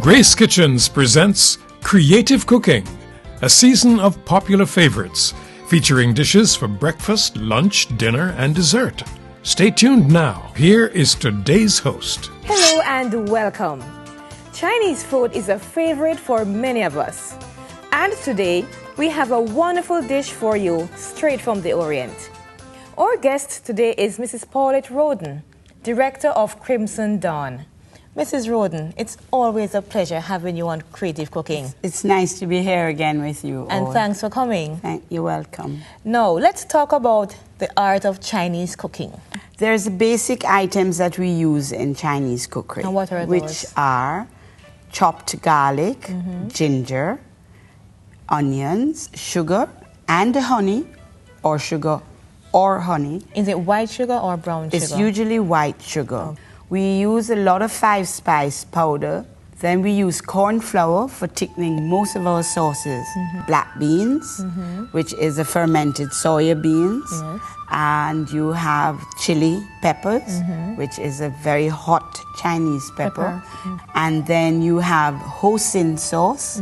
Grace Kitchens presents Creative Cooking, a season of popular favorites, featuring dishes for breakfast, lunch, dinner, and dessert. Stay tuned now. Here is today's host. Hello and welcome. Chinese food is a favorite for many of us. And today, we have a wonderful dish for you, straight from the Orient. Our guest today is Mrs. Paulette Roden, Director of Crimson Dawn. Mrs. Roden, it's always a pleasure having you on Creative Cooking. It's nice to be here again with you. And thanks for coming. You're welcome. Now, let's talk about the art of Chinese cooking. There's basic items that we use in Chinese cookery. And what are those? Which are chopped garlic, ginger, onions, sugar, and honey, or sugar or honey. Is it white sugar or brown sugar? It's usually white sugar. Oh. We use a lot of five-spice powder. Then we use corn flour for thickening most of our sauces. Black beans, which is a fermented soya beans. Yes. And you have chili peppers, which is a very hot Chinese pepper. And then you have hoisin sauce.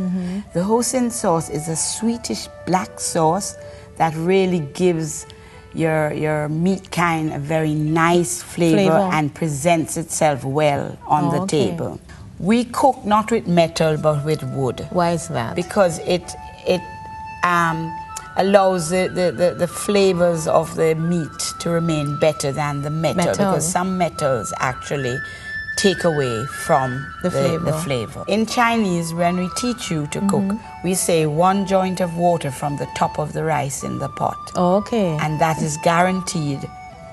The hoisin sauce is a sweetish black sauce that really gives your meat kind a very nice flavor and presents itself well on the table. We cook not with metal but with wood. Why is that? Because it allows the flavors of the meat to remain better than the metal. Because some metals actually take away from the flavor. In Chinese, when we teach you to cook, we say 1 joint of water from the top of the rice in the pot. Oh, okay. And that is guaranteed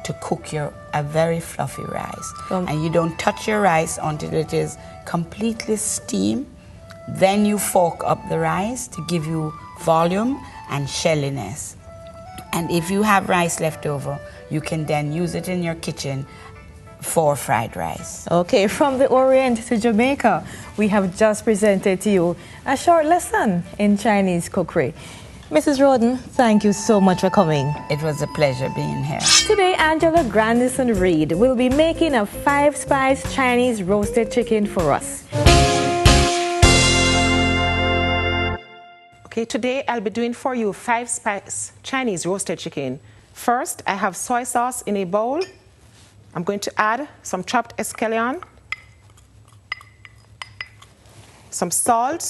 to cook a very fluffy rice. And you don't touch your rice until it is completely steamed. Then you fork up the rice to give you volume and shelliness. And if you have rice left over, you can then use it in your kitchen for fried rice. Okay, from the Orient to Jamaica, we have just presented to you a short lesson in Chinese cookery. Mrs. Roden, thank you so much for coming. It was a pleasure being here. Today, Angella Grandison-Reid will be making a 5-spice Chinese roasted chicken for us. Okay, today I'll be doing for you 5-spice Chinese roasted chicken. First, I have soy sauce in a bowl. I'm going to add some chopped escallion, some salt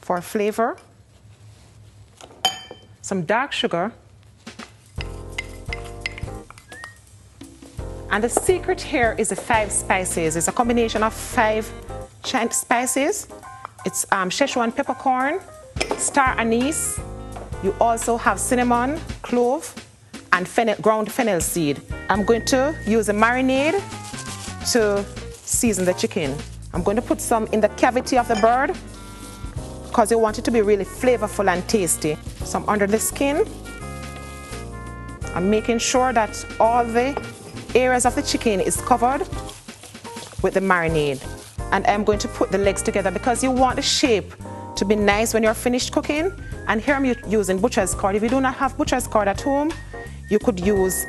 for flavor, some dark sugar, and the secret here is the 5 spices. It's a combination of 5 spices. It's Szechuan peppercorn, star anise. You also have cinnamon, clove, and ground fennel seed. I'm going to use a marinade to season the chicken. I'm going to put some in the cavity of the bird because you want it to be really flavorful and tasty. Some under the skin. I'm making sure that all the areas of the chicken is covered with the marinade. And I'm going to put the legs together because you want the shape to be nice when you're finished cooking. And here I'm using butcher's cord. If you do not have butcher's cord at home, you could use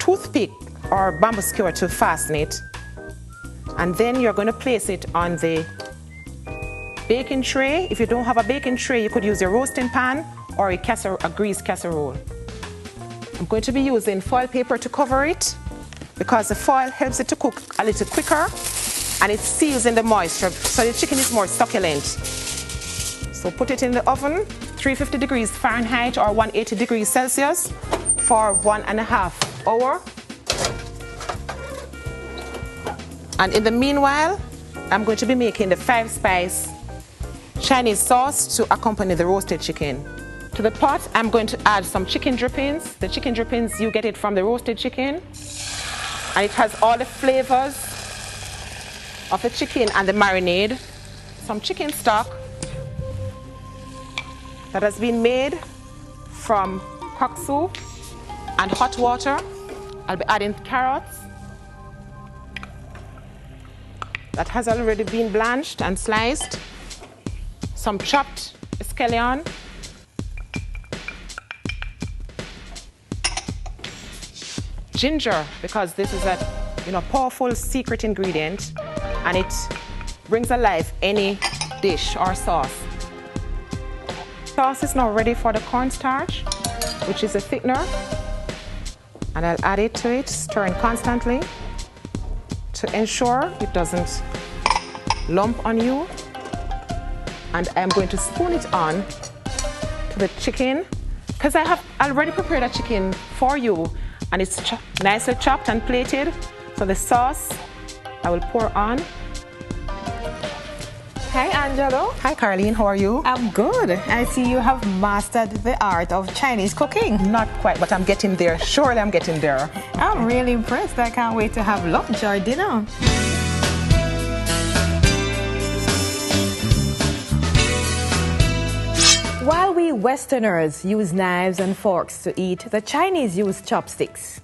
toothpick or bamboo skewer to fasten it. And then you're going to place it on the baking tray. If you don't have a baking tray, you could use your roasting pan or a greased casserole. I'm going to be using foil paper to cover it because the foil helps it to cook a little quicker and it seals in the moisture so the chicken is more succulent. So put it in the oven, 350 degrees Fahrenheit or 180 degrees Celsius for 1.5 hours. And in the meanwhile, I'm going to be making the 5-spice Chinese sauce to accompany the roasted chicken. To the pot, I'm going to add some chicken drippings. The chicken drippings, you get it from the roasted chicken. And it has all the flavors of the chicken and the marinade. Some chicken stock that has been made from cock soup and hot water. I'll be adding carrots that has already been blanched and sliced, some chopped escallion, ginger, because this is a powerful secret ingredient and it brings alive any dish or sauce. Sauce is now ready for the cornstarch, which is a thickener. And I'll add it to it, stirring constantly to ensure it doesn't lump on you. And I'm going to spoon it on to the chicken because I have already prepared a chicken for you, and it's nicely chopped and plated. So the sauce I will pour on. Hi, Angelo. Hi, Carleen. How are you? I'm good. I see you have mastered the art of Chinese cooking. Not quite, but I'm getting there. Surely I'm getting there. I'm really impressed. I can't wait to have lunch or dinner. While we Westerners use knives and forks to eat, the Chinese use chopsticks.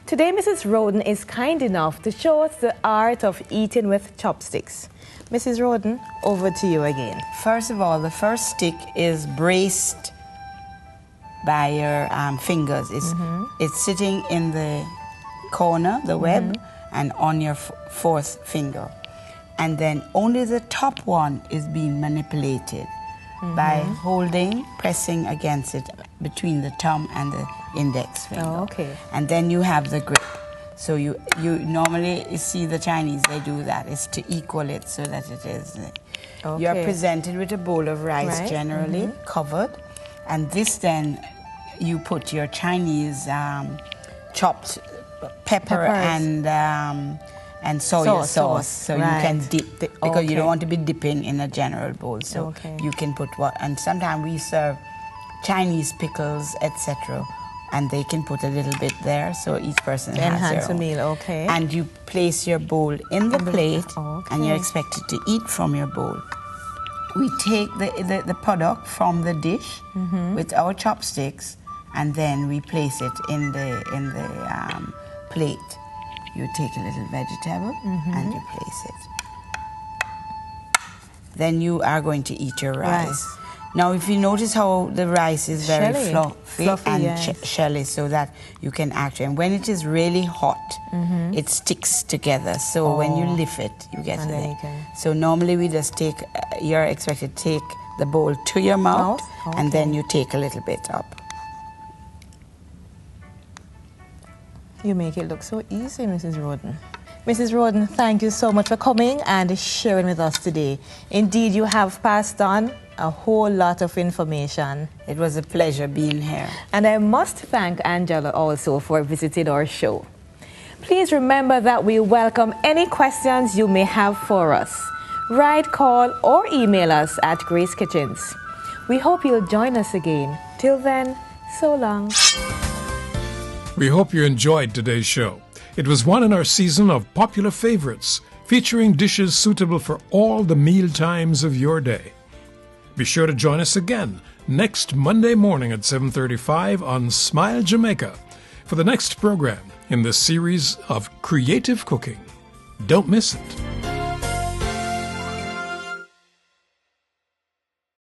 Today, Mrs. Roden is kind enough to show us the art of eating with chopsticks. Mrs. Roden, over to you again. First of all, the first stick is braced by your fingers. It's sitting in the corner, the web, and on your fourth finger. And then only the top one is being manipulated by holding, pressing against it between the thumb and the index finger. Oh, okay. And then you have the grip. So you normally see the Chinese, they do that. It's to equal it so that it is. Okay. You're presented with a bowl of rice, generally covered. And this then, you put your Chinese chopped pepper and soy sauce. So you can dip, because you don't want to be dipping in a general bowl. So you can put what, and sometimes we serve Chinese pickles, etc. And they can put a little bit there, so each person has enhance their a own. meal, okay. And you place your bowl in the plate, and you're expected to eat from your bowl. We take the product from the dish with our chopsticks, and then we place it in the plate. You take a little vegetable and you place it. Then you are going to eat your rice. Now, if you notice how the rice is very fluffy and shelly, so that you can actually, and when it is really hot, it sticks together. So when you lift it, you get it. So normally we just take, you're expected to take the bowl to your mouth, and then you take a little bit up. You make it look so easy, Mrs. Roden. Mrs. Roden, thank you so much for coming and sharing with us today. Indeed, you have passed on a whole lot of information. It was a pleasure being here. And I must thank Angela also for visiting our show. Please remember that we welcome any questions you may have for us. Write, call, or email us at Grace Kitchens. We hope you'll join us again. Till then, so long. We hope you enjoyed today's show. It was one in our season of popular favorites, featuring dishes suitable for all the meal times of your day. Be sure to join us again next Monday morning at 7:35 on Smile Jamaica for the next program in this series of creative cooking. Don't miss it.